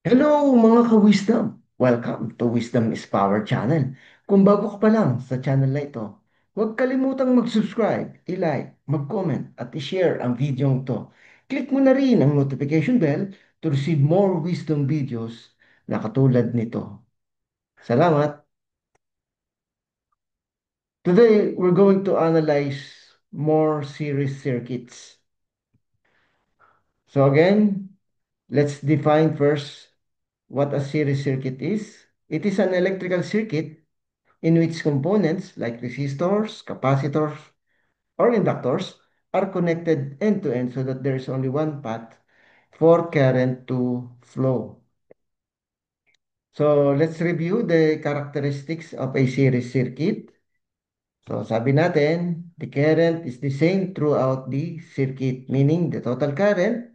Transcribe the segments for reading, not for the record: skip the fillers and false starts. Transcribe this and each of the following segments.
Hello mga ka-wisdom! Welcome to Wisdom is Power channel. Kung bago ka pa lang sa channel na ito, huwag kalimutang mag-subscribe, i-like, mag-comment at i-share ang video ito. Click mo na rin ang notification bell to receive more wisdom videos na katulad nito. Salamat! Today, we're going to analyze more series circuits. So again, let's define first what a series circuit is. It is an electrical circuit in which components like resistors, capacitors, or inductors are connected end to end so that there is only one path for current to flow. So let's review the characteristics of a series circuit. So sabi natin, the current is the same throughout the circuit, meaning the total current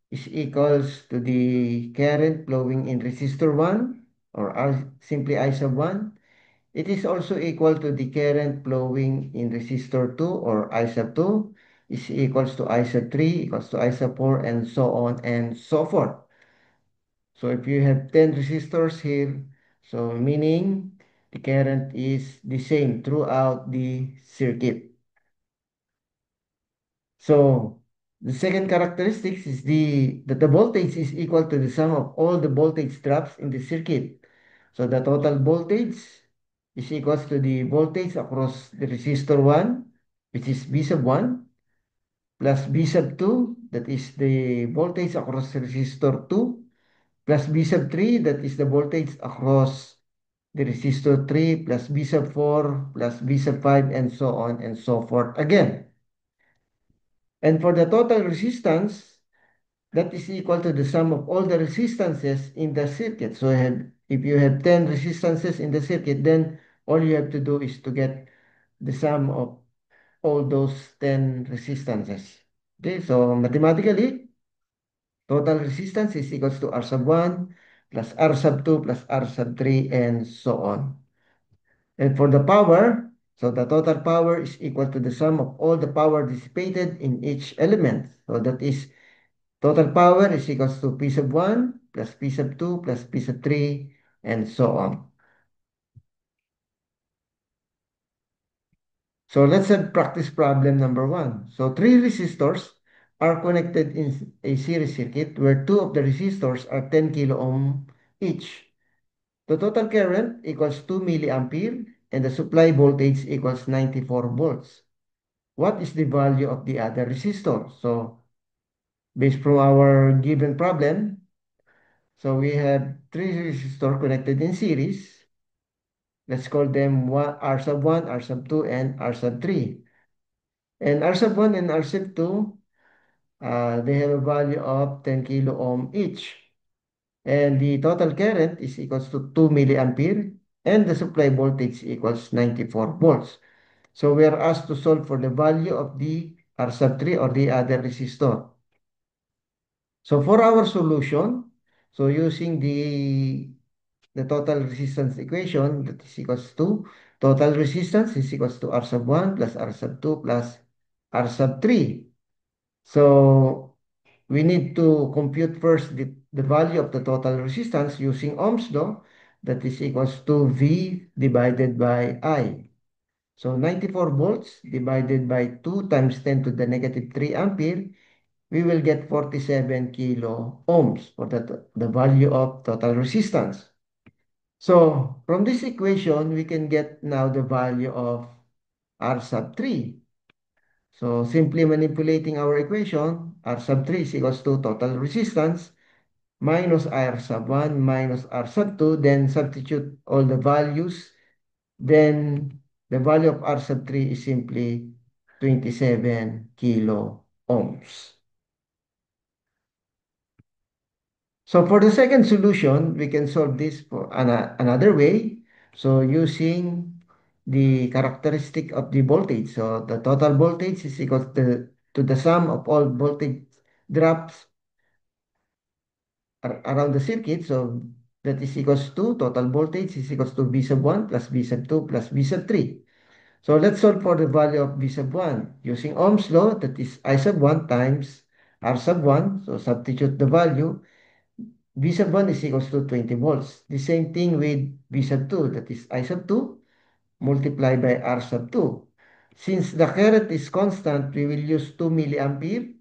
is equals to the current flowing in resistor 1 or simply I sub 1. It is also equal to the current flowing in resistor 2 or I sub 2 is equals to I sub 3 equals to I sub 4 and so on and so forth. So if you have 10 resistors here, so meaning the current is the same throughout the circuit. So the second characteristics is that the voltage is equal to the sum of all the voltage drops in the circuit. So the total voltage is equals to the voltage across the resistor 1, which is V sub 1, plus V sub 2, that is the voltage across resistor 2, plus V sub 3, that is the voltage across the resistor 3, plus V sub 4, plus V sub 5, and so on and so forth again. And for the total resistance, that is equal to the sum of all the resistances in the circuit. So if you have 10 resistances in the circuit, then all you have to do is to get the sum of all those 10 resistances. Okay, so mathematically, total resistance is equals to R sub 1 plus R sub 2 plus R sub 3 and so on. And for the power, so the total power is equal to the sum of all the power dissipated in each element. So that is total power is equals to P sub 1 plus P sub 2 plus P sub 3 and so on. So let's have practice problem number 1. So three resistors are connected in a series circuit where two of the resistors are 10 kilo ohm each. The total current equals 2 milliampere and the supply voltage equals 94 volts. What is the value of the other resistor? So based from our given problem, so we have three resistors connected in series. Let's call them R sub 1, R sub 2, and R sub 3. And R sub 1 and R sub 2, they have a value of 10 kilo ohm each. And the total current is equals to 2 milliampere and the supply voltage equals 94 volts. So we are asked to solve for the value of the R sub 3 or the other resistor. So for our solution, so using the total resistance equation, that is equals to total resistance is equals to R sub 1 plus R sub 2 plus R sub 3. So we need to compute first the value of the total resistance using Ohm's law, that is equals to V divided by I. So 94 volts divided by 2 times 10 to the negative 3 ampere, we will get 47 kilo ohms for the value of total resistance. So from this equation, we can get now the value of R sub 3. So simply manipulating our equation, R sub 3 is equals to total resistance minus R sub 1 minus R sub 2, then substitute all the values. Then the value of R sub 3 is simply 27 kilo ohms. So for the second solution, we can solve this for another way. So using the characteristic of the voltage. So the total voltage is equal to the sum of all voltage drops around the circuit. So that is equals to total voltage is equals to V sub 1 plus V sub 2 plus V sub 3. So let's solve for the value of V sub 1 using Ohm's law, that is I sub 1 times R sub 1. So substitute the value. V sub 1 is equals to 20 volts. The same thing with V sub 2, that is I sub 2 multiplied by R sub 2. Since the current is constant, we will use 2 milliampere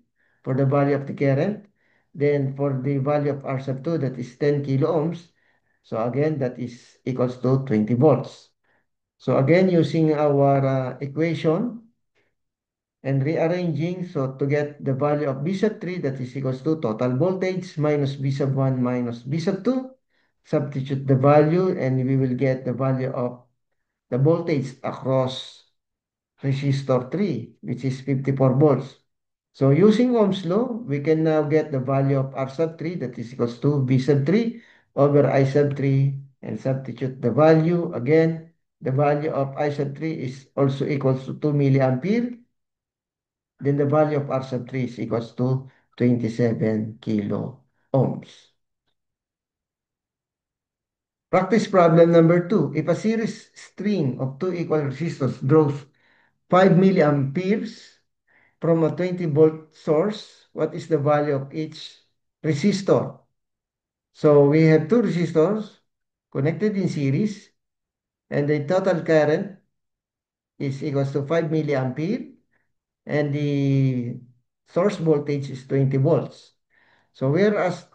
for the value of the current. Then for the value of R sub 2, that is 10 kilo ohms. So again, that is equals to 20 volts. So again, using our equation and rearranging, so to get the value of V sub 3, that is equals to total voltage minus V sub 1 minus V sub 2. Substitute the value and we will get the value of the voltage across resistor 3, which is 54 volts. So using Ohm's law, we can now get the value of R sub 3, that is equals to V sub 3 over I sub 3, and substitute the value. Again, the value of I sub 3 is also equals to 2 milliampere. Then the value of R sub 3 is equals to 27 kilo ohms. Practice problem number 2. If a series string of two equal resistors draws 5 milliamperes from a 20-volt source, what is the value of each resistor? So we have two resistors connected in series, and the total current is equals to 5 milliampere, and the source voltage is 20 volts. So we are asked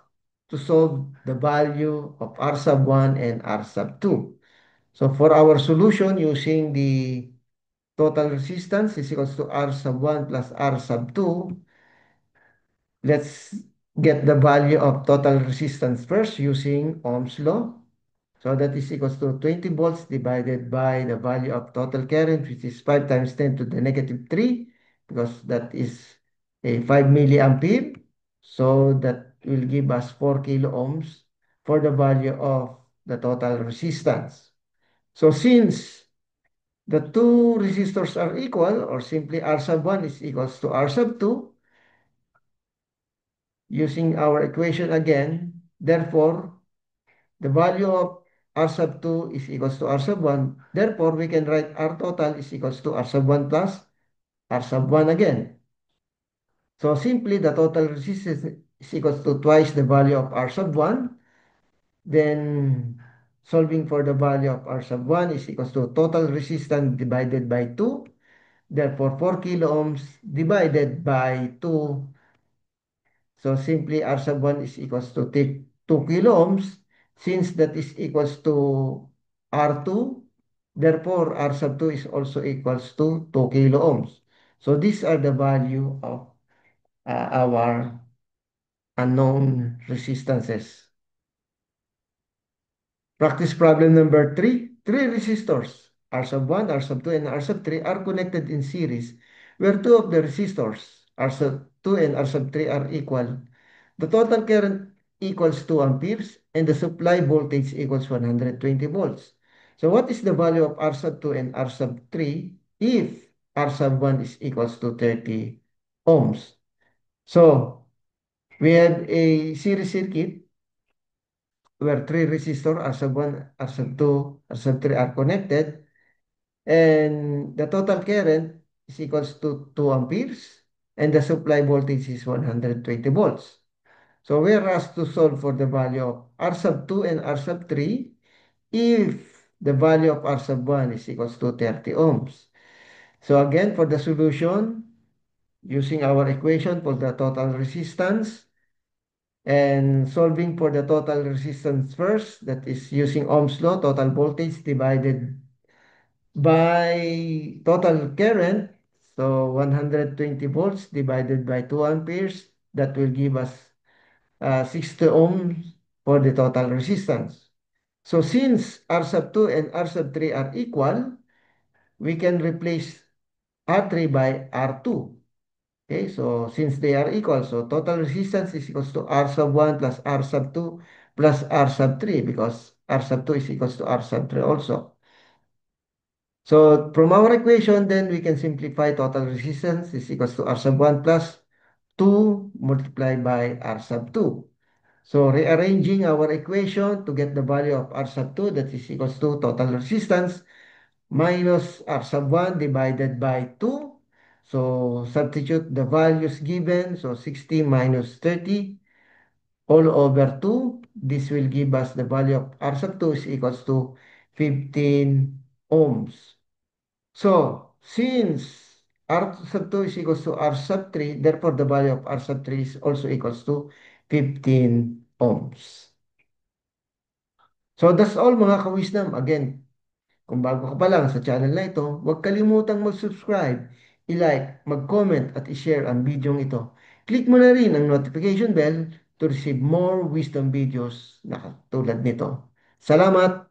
to solve the value of R sub 1 and R sub 2. So for our solution, using the total resistance is equals to R sub 1 plus R sub 2, let's get the value of total resistance first using Ohm's law. So that is equals to 20 volts divided by the value of total current, which is 5 times 10 to the negative 3, because that is a 5 milliampere. So that will give us 4 kilo ohms for the value of the total resistance. So since the two resistors are equal, or simply R sub 1 is equals to R sub 2, using our equation again, therefore, the value of R sub 2 is equals to R sub 1. Therefore, we can write R total is equals to R sub 1 plus R sub 1 again. So simply, the total resistance is equals to twice the value of R sub 1. Then, solving for the value of R sub 1 is equals to total resistance divided by 2. Therefore, 4 kilo ohms divided by 2. So simply R sub 1 is equals to take 2 kilo ohms. Since that is equals to R2, therefore R sub 2 is also equals to 2 kilo ohms. So these are the value of our unknown resistances. Practice problem number 3. Three resistors, R sub 1, R sub 2, and R sub 3 are connected in series where two of the resistors, R sub 2 and R sub 3 are equal. The total current equals 2 amperes and the supply voltage equals 120 volts. So what is the value of R sub 2 and R sub 3 if R sub 1 is equals to 30 ohms? So we have a series circuit where three resistors R sub 1, R sub 2, R sub 3 are connected, and the total current is equals to 2 amperes and the supply voltage is 120 volts. So we are asked to solve for the value of R sub 2 and R sub 3 if the value of R sub 1 is equals to 30 ohms. So again, for the solution, using our equation for the total resistance and solving for the total resistance first, that is using Ohm's law, total voltage divided by total current. So 120 volts divided by 2 amperes, that will give us 60 ohms for the total resistance. So since R sub 2 and R sub 3 are equal, we can replace R3 by R2. Okay, so since they are equal, so total resistance is equals to R sub 1 plus R sub 2 plus R sub 3 because R sub 2 is equals to R sub 3 also. So from our equation, then we can simplify total resistance is equals to R sub 1 plus 2 multiplied by R sub 2. So rearranging our equation to get the value of R sub 2, that is equals to total resistance minus R sub 1 divided by 2. So substitute the values given. So 60 minus 30 all over 2. this will give us the value of R sub 2 is equals to 15 ohms. So, since R sub 2 is equals to R sub 3, therefore the value of R sub 3 is also equals to 15 ohms. So, that's all mga ka-wisdom. Again, kung bago ka pa lang sa channel na ito, huwag kalimutang mag-subscribe, i-like, mag-comment at i-share ang video ito. Click mo na rin ang notification bell to receive more wisdom videos na tulad nito. Salamat!